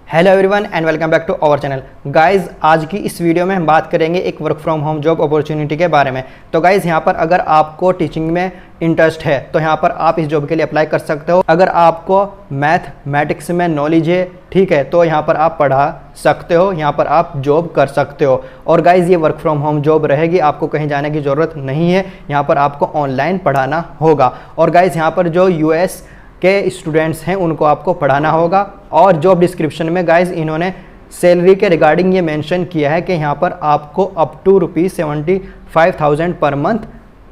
Hello everyone and welcome back to our channel. Guys आज की इस वीडियो में हम बात करेंगे एक work from home job opportunity के बारे में। तो गाइस यहाँ पर अगर आपको टीचिंग में इंटरेस्ट है तो यहाँ पर आप इस जॉब के लिए अप्लाई कर सकते हो। अगर आपको मैथमेटिक्स में नॉलेज है, ठीक है, तो यहाँ पर आप पढ़ा सकते हो, यहाँ पर आप जॉब कर सकते हो। और गाइस ये वर्क फ्रॉम होम जॉब रहेगी, आपको कहीं जाने की ज़रूरत नहीं है, यहाँ पर आपको ऑनलाइन पढ़ाना होगा। और गाइस यहाँ पर जो US के स्टूडेंट्स हैं उनको आपको पढ़ाना होगा। और जॉब डिस्क्रिप्शन में गाइस इन्होंने सैलरी के रिगार्डिंग ये मेंशन किया है कि यहाँ पर आपको अप टू ₹75,000 पर मंथ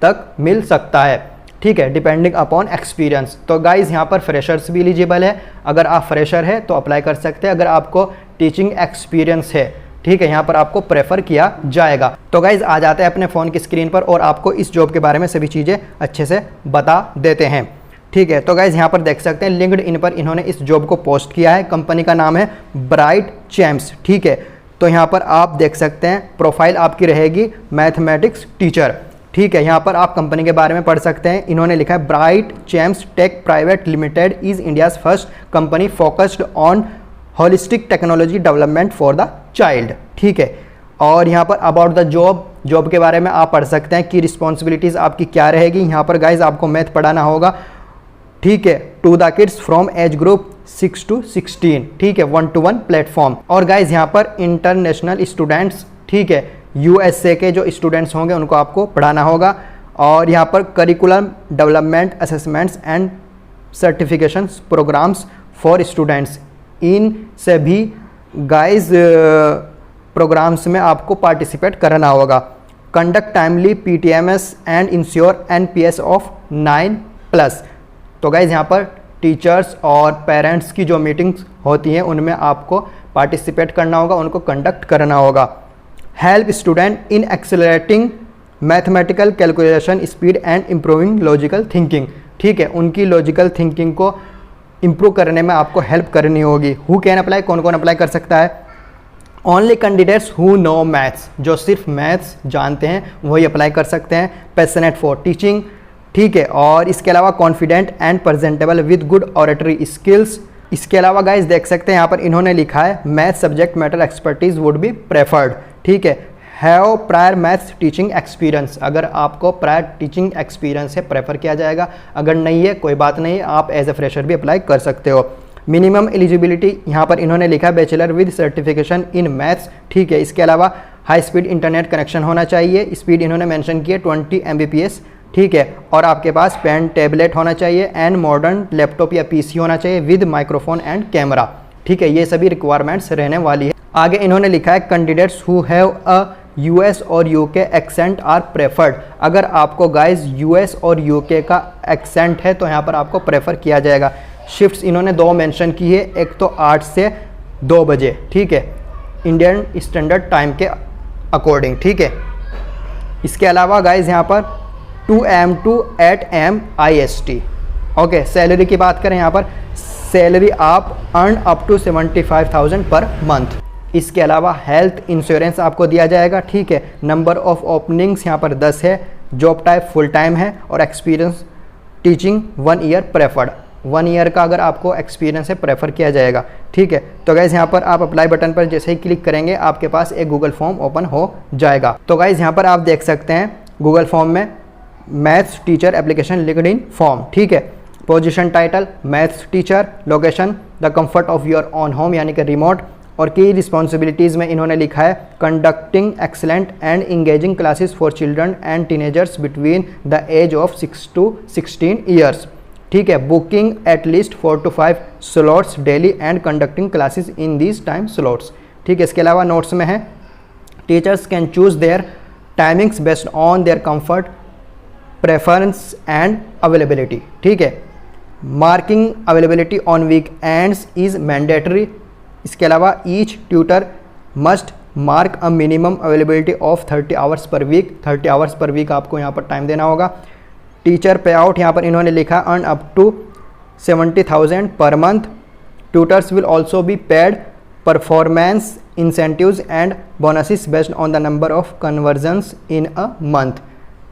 तक मिल सकता है, ठीक है, डिपेंडिंग अपॉन एक्सपीरियंस। तो गाइस यहाँ पर फ्रेशर्स भी एलिजिबल है। अगर आप फ्रेशर है तो अप्लाई कर सकते हैं। अगर आपको टीचिंग एक्सपीरियंस है, ठीक है, यहाँ पर आपको प्रेफर किया जाएगा। तो गाइज आ जाते हैं अपने फ़ोन की स्क्रीन पर और आपको इस जॉब के बारे में सभी चीज़ें अच्छे से बता देते हैं, ठीक है। तो गाइज यहाँ पर देख सकते हैं लिंक्डइन पर इन्होंने इस जॉब को पोस्ट किया है। कंपनी का नाम है ब्राइट चैम्प्स, ठीक है। तो यहाँ पर आप देख सकते हैं प्रोफाइल आपकी रहेगी मैथमेटिक्स टीचर, ठीक है। यहाँ पर आप कंपनी के बारे में पढ़ सकते हैं। इन्होंने लिखा है Bright Champs Tech Private Limited is India's first company focused on holistic technology development for the child, ठीक है। और यहाँ पर अबाउट द जॉब के बारे में आप पढ़ सकते हैं कि रिस्पॉन्सिबिलिटीज़ आपकी क्या रहेगी। यहाँ पर गाइज आपको मैथ पढ़ाना होगा, ठीक है, to the kids from age group 6 to 16, ठीक है, 1-to-1 प्लेटफॉर्म। और गाइज यहाँ पर इंटरनेशनल स्टूडेंट्स, ठीक है, USA के जो स्टूडेंट्स होंगे उनको आपको पढ़ाना होगा। और यहाँ पर curriculum development assessments and certifications programmes for students, इन सभी गाइज प्रोग्राम्स में आपको पार्टिसिपेट करना होगा। Conduct timely PTMS and ensure NPS of 9+। तो गाइज यहाँ पर टीचर्स और पेरेंट्स की जो मीटिंग्स होती हैं उनमें आपको पार्टिसिपेट करना होगा, उनको कंडक्ट करना होगा। Help student in accelerating mathematical calculation speed and improving logical thinking, ठीक है, उनकी लॉजिकल थिंकिंग को इम्प्रूव करने में आपको हेल्प करनी होगी। हु कैन अप्लाई, कौन कौन अप्लाई कर सकता है? Only candidates who know maths, जो सिर्फ मैथ्स जानते हैं वही अप्लाई कर सकते हैं। पैशनेट फॉर टीचिंग, ठीक है। और इसके अलावा confident and presentable with good oratory skills. इसके अलावा गाइज देख सकते हैं यहाँ पर इन्होंने लिखा है math subject matter expertise would be preferred, ठीक है। Have prior maths teaching experience, अगर आपको प्रायर टीचिंग एक्सपीरियंस है प्रेफर किया जाएगा। अगर नहीं है कोई बात नहीं, आप एज ए फ्रेशर भी अप्लाई कर सकते हो। मिनिमम एलिजिबिलिटी यहाँ पर इन्होंने लिखा है bachelor with certification in maths, ठीक है। इसके अलावा हाई स्पीड इंटरनेट कनेक्शन होना चाहिए। स्पीड इन्होंने मेंशन की है 20 Mbps, ठीक है। और आपके पास पेन टैबलेट होना चाहिए एंड मॉडर्न लैपटॉप या PC होना चाहिए विद माइक्रोफोन एंड कैमरा, ठीक है। ये सभी रिक्वायरमेंट्स रहने वाली है। आगे इन्होंने लिखा है candidates who have a US और UK एक्सेंट आर प्रेफर्ड। अगर आपको गाइज US और UK का एक्सेंट है तो यहाँ पर आपको प्रेफर किया जाएगा। शिफ्ट्स इन्होंने 2 मेंशन की है, एक तो 8 से 2 बजे, ठीक है, इंडियन स्टैंडर्ड टाइम के अकॉर्डिंग, ठीक है। इसके अलावा गाइज यहाँ पर 2 AM to 8 AM IST, okay. Salary की बात करें यहाँ पर सैलरी आप earn up to 75,000 per month. इसके अलावा हेल्थ इंश्योरेंस आपको दिया जाएगा, ठीक है। नंबर ऑफ ओपनिंग्स यहाँ पर 10 है। जॉब टाइप फुल टाइम है और experience teaching 1 year preferred, 1 year का अगर आपको एक्सपीरियंस है प्रेफर किया जाएगा, ठीक है। तो गाइज़ यहाँ पर आप अप्लाई बटन पर जैसे ही क्लिक करेंगे आपके पास एक गूगल फॉर्म ओपन हो जाएगा। तो गाइज़ यहाँ पर आप देख सकते हैं गूगल फॉर्म में maths teacher application LinkedIn form, ठीक है। Position title maths teacher, location the comfort of your on home यानी कि रिमोट। और की रिस्पॉन्सिबिलिटीज़ में इन्होंने लिखा है conducting excellent and engaging classes for children and teenagers between the age of 6 to 16 years, ठीक है। Booking at least 4 to 5 slots daily and conducting classes in these time slots, ठीक है। इसके अलावा नोट्स में है teachers can choose their timings based on their comfort preference and availability, ठीक है। Marking availability on weekends is mandatory. इसके अलावा each tutor must mark a minimum availability of 30 hours per week, 30 hours per week आपको यहाँ पर time देना होगा। Teacher पे आउट यहाँ पर इन्होंने लिखा earn up to 70,000 per month. Tutors will also be paid performance incentives and bonuses based on the number of conversions in a month,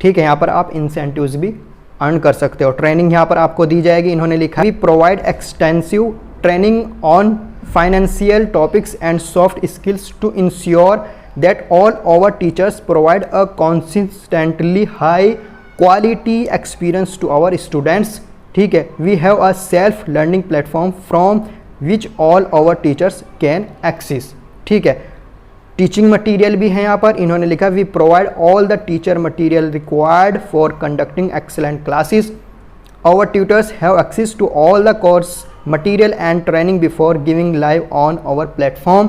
ठीक है। यहाँ पर आप इंसेंटिव्स भी अर्न कर सकते हो। ट्रेनिंग यहाँ पर आपको दी जाएगी। इन्होंने लिखा we provide extensive training on financial topics and soft skills to ensure that all our teachers provide a consistently high quality experience to our students। ठीक है, we have a self learning platform from which all our teachers can access। ठीक है, teaching material भी है यहाँ पर, इन्होंने लिखा we provide all the teacher material required for conducting excellent classes. Our tutors have access to all the course material and training before giving live on our platform.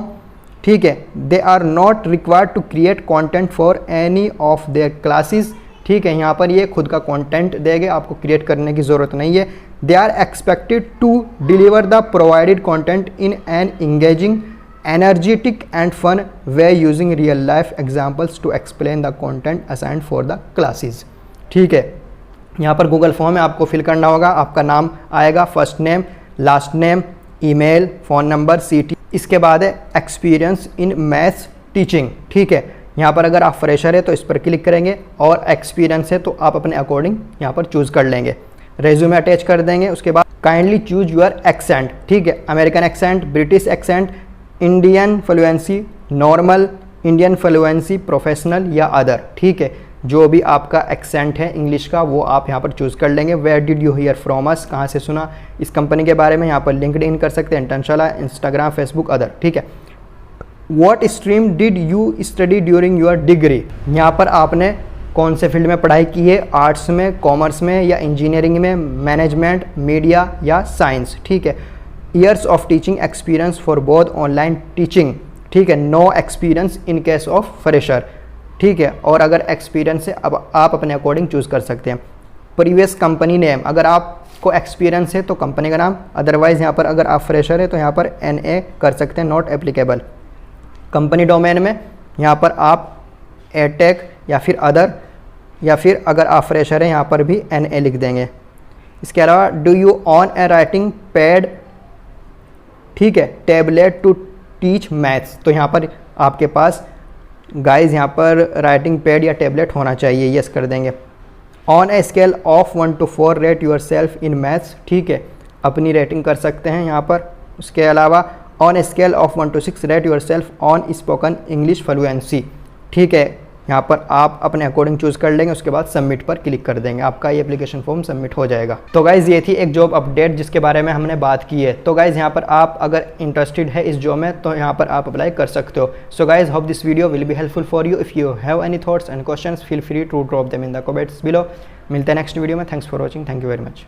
ठीक है, they are not required to create content for any of their classes. ठीक है, यहाँ पर ये खुद का content देंगे, आपको क्रिएट करने की ज़रूरत नहीं है। They are expected to deliver the provided content in an engaging energetic and fun way using real life examples to explain the content assigned for the classes। ठीक है, यहाँ पर गूगल फॉर्म है, आपको फिल करना होगा। आपका नाम आएगा, first name, last name, email, phone number, city. इसके बाद है एक्सपीरियंस इन मैथ्स टीचिंग। ठीक है, यहाँ पर अगर आप फ्रेशर है तो इस पर क्लिक करेंगे, और एक्सपीरियंस है तो आप अपने अकॉर्डिंग यहाँ पर चूज़ कर लेंगे। रेज्यूमे अटैच कर देंगे। उसके बाद काइंडली चूज योर एक्सेंट। ठीक है, American accent, British accent, Indian fluency, normal, Indian fluency, professional या अदर। ठीक है, जो भी आपका एक्सेंट है इंग्लिश का वो आप यहाँ पर चूज़ कर लेंगे। Where did you hear from us, कहाँ से सुना इस कंपनी के बारे में, यहाँ पर लिंक्डइन कर सकते हैं, इंटर्नशाला, इंस्टाग्राम, फेसबुक, अदर। ठीक है, what stream did you study during your degree, यहाँ पर आपने कौन से फील्ड में पढ़ाई की है, आर्ट्स में, कॉमर्स में या इंजीनियरिंग में, मैनेजमेंट, मीडिया या साइंस। ठीक है, years of teaching experience for both online teaching. ठीक है, no experience in case of fresher. ठीक है, और अगर एक्सपीरियंस है अब आप अपने अकॉर्डिंग चूज़ कर सकते हैं। प्रीवियस कंपनी नेम, अगर आपको एक्सपीरियंस है तो कंपनी का नाम, अदरवाइज़ यहाँ पर अगर आप फ्रेशर है तो यहाँ पर NA कर सकते हैं, नॉट एप्लीकेबल। कंपनी डोमेन में यहाँ पर आप एटेक या फिर अदर, या फिर अगर आप फ्रेशर हैं यहाँ पर भी NA लिख देंगे। इसके अलावा do you on A writing pad, ठीक है, टैबलेट टू टीच मैथ्स, तो यहाँ पर आपके पास गाइस यहाँ पर राइटिंग पैड या टैबलेट होना चाहिए, यस कर देंगे। On a scale of 1 to 4 rate your self in maths. ठीक है, अपनी रेटिंग कर सकते हैं यहाँ पर। उसके अलावा on a scale of 1 to 6 rate your self on spoken English fluency. ठीक है, यहाँ पर आप अपने अकॉर्डिंग चूज़ कर लेंगे। उसके बाद सबमिट पर क्लिक कर देंगे, आपका ये एप्लीकेशन फॉर्म सबमिट हो जाएगा। तो गाइज़ ये थी एक जॉब अपडेट जिसके बारे में हमने बात की है। तो गाइज़ यहाँ पर आप अगर इंटरेस्टेड है इस जॉब में तो यहाँ पर आप अप्लाई कर सकते हो। So guys hope this video will be helpful for you. If you have any thoughts and questions feel free to drop them in the comments below. मिलते हैं नेक्स्ट वीडियो में। Thanks for watching, thank you very much.